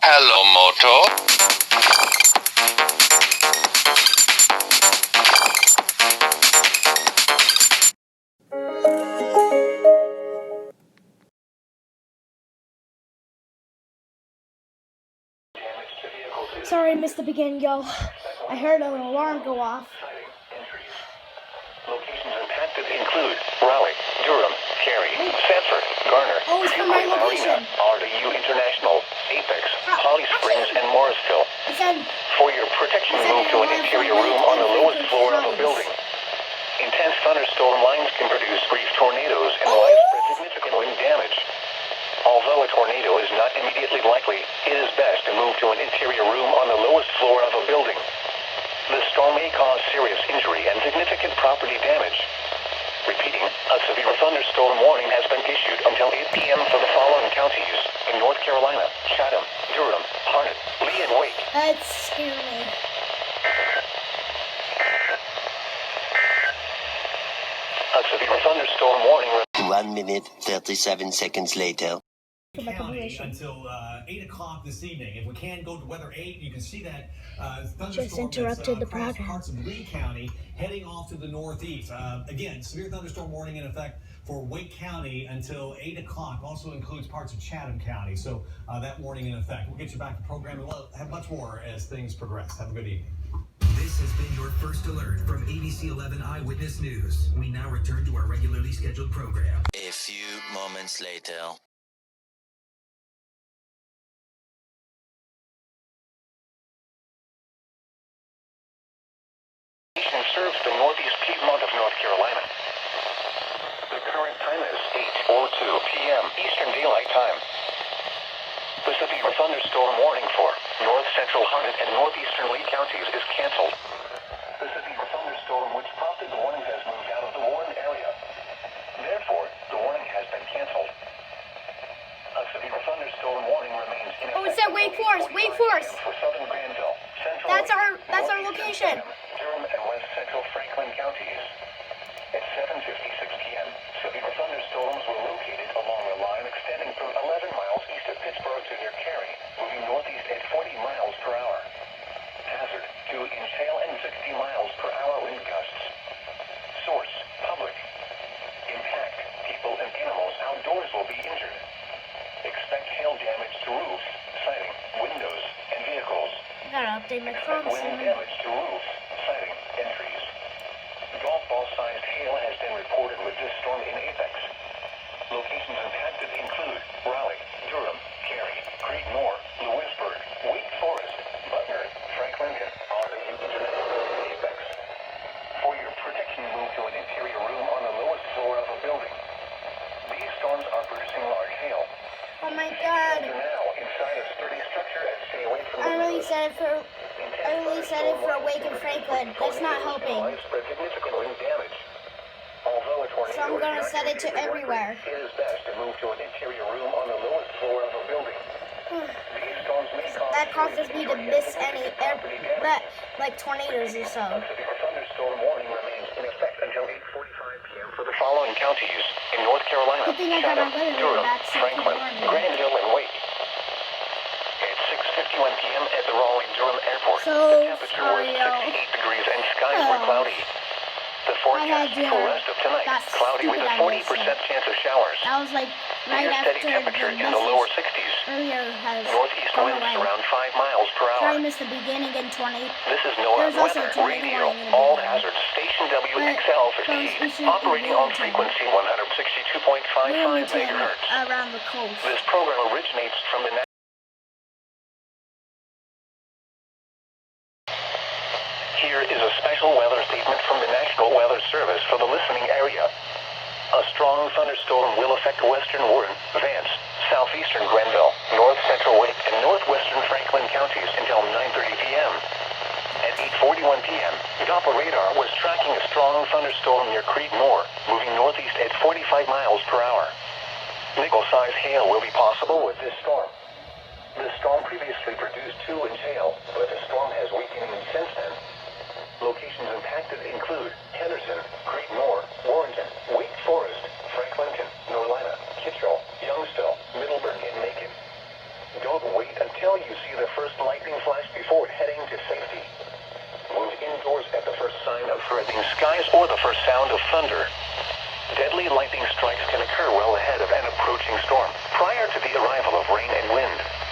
Hello, Moto. Sorry, I missed the beginning, yo. I heard an alarm go off. Locations impacted include Raleigh, Durham, Cary, Sanford, Garner, Oh, it's from my location. RDU International, Apex, Holly Springs, and Morrisville. It said, For your protection, move to an interior room on the lowest floor of a building. Intense thunderstorm lines can produce brief tornadoes and widespread significant wind damage. Although a tornado is not immediately likely, it is best to move to an interior room on the lowest floor of a building. The storm may cause serious injury and significant property damage. Repeating, a severe thunderstorm warning has been issued until 8 p.m. for the following counties in North Carolina: Chatham, Durham, Harnett, Lee, and Wake. that scared me. A severe thunderstorm warning. 1 minute, 37 seconds later. County until 8 o'clock this evening. If we can go to weather 8, you can see that thunderstorm Just interrupted the across program. parts of Lee County heading off to the northeast. Again, severe thunderstorm warning in effect for Wake County until 8 o'clock. Also includes parts of Chatham County. So that warning in effect. We'll get you back to program and we'll have much more as things progress. Have a good evening. This has been your first alert from ABC 11 Eyewitness News. We now return to our regularly scheduled program. A few moments later. Serves the northeast Piedmont of North Carolina. The current time is 8:02 p.m. Eastern Daylight Time. The severe thunderstorm warning for north central Harnett and northeastern Lee counties is canceled. The severe thunderstorm which prompted the warning has moved out of the warned area. Therefore, the warning has been canceled. A severe thunderstorm warning remains in effect. Oh, it said Wake Forest. Wake Forest. For southern Granville, central That's our northeastern location. Durham and west central Franklin counties. At 7:56 p.m., severe thunderstorms were located along a line extending from 11 miles east of Pittsburgh to near Cary, moving northeast at 40 miles per hour. Hazard: 2-inch hail and 60 miles per hour wind gusts. Source: public. Impact: people and animals outdoors will be injured. Expect hail damage to roofs, siding, windows, and vehicles. I gotta update my phone Wind soon. damage to roofs, siding, and trees. Golf ball-sized hail has been reported with this storm in Apex. Locations impacted include Raleigh, Durham, Cary, Creedmoor, Lewisburg, Wake Forest, Butner, Franklin, and RDU International Apex. For your protection, move to an interior room on the lowest floor of a building. These storms are producing large hail. Oh my god. You're now inside a sturdy structure and stay away from I really said it for Wake and Franklin. That's not helping. Significant wind damage. Although a tornado So I'm gonna set it to everywhere. It is best to move to an interior room on the lowest floor of a building. These storms may cause That causes me to miss like tornadoes or so. a severe thunderstorm warning remains in effect until 8:45 p.m. for the following counties in North Carolina: Good thing I got my Chatham, weather Durham, back so I can Franklin, warn you. Granville, and Wake. At 6:51 p.m. at the Raleigh-Durham Airport, So the temperature was sorry, yo. 68 degrees and skies were cloudy. The forecast dinner. for rest of tonight, That cloudy with a stupid 40% chance of showers. That was like right Near steady after temperature the in the lower message 60s. earlier has Northeast gone winds away. around 5 miles per Sorry, I hour. missed the beginning in 20. This is There's NOAA also Weather a tornado Radio. warning in the All beginning. hazards. Station WXL for Those speed. issues Operating in on Wilmington. frequency 162.55 Wilmington megahertz. around the coast. This program originates from the Here is a special weather statement from the National Weather Service for the listening area. A strong thunderstorm will affect western Warren, Vance, southeastern Granville, north central Wake, and northwestern Franklin counties until 9:30 p.m. At 8:41 p.m., Doppler radar was tracking a strong thunderstorm near Creedmoor, moving northeast at 45 miles per hour. Nickel-sized hail will be possible with this storm. The storm previously produced 2-inch hail, but the storm has weakened since then. Locations impacted include Henderson, Creedmoor, Warrenton, Wake Forest, Franklinton, Norlina, Kittrell, Youngsville, threatening skies or the first sound of thunder. Deadly lightning strikes can occur well ahead of an approaching storm, prior to the arrival of rain and wind.